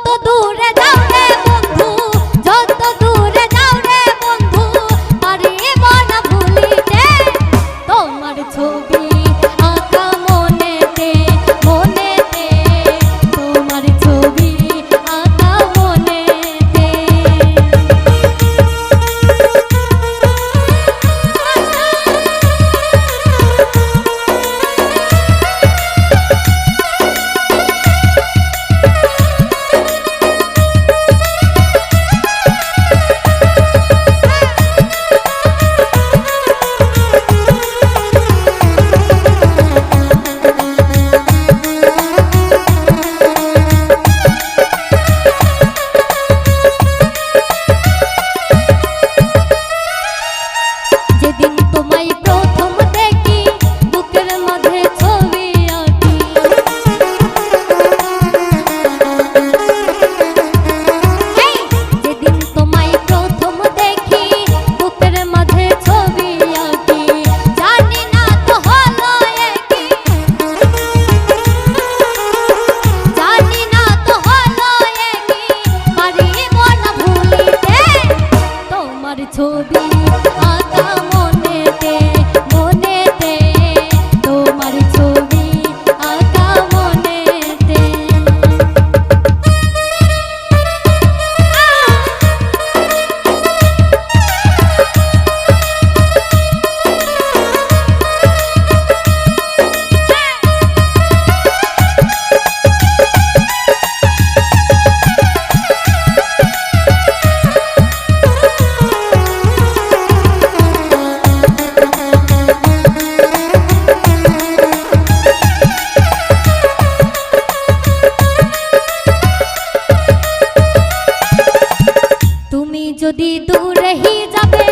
যত দূরে যাও রে বন্ধু, যত দূরে যাও রে বন্ধু, পারিব না ভুলিতে তোমার ছবি আঁকা মনেতে, মনেতে তোমার ছবি আঁকা মনেতে। যেদিন তোমায় প্রথম দেখি বুকের মাঝে ছবি আঁকি, যেদিন তোমায় প্রথম দেখি বুকের মাঝে ছবি আঁকি, জানি না তো হলো কি, জানি না তো হলো কি, পারিব না ভুলিতে তোমার ছবি আঁকা মনেতে, মনেতে তোমার ছবি আঁকা মনেতে। তুমি যদি দূরে যাবে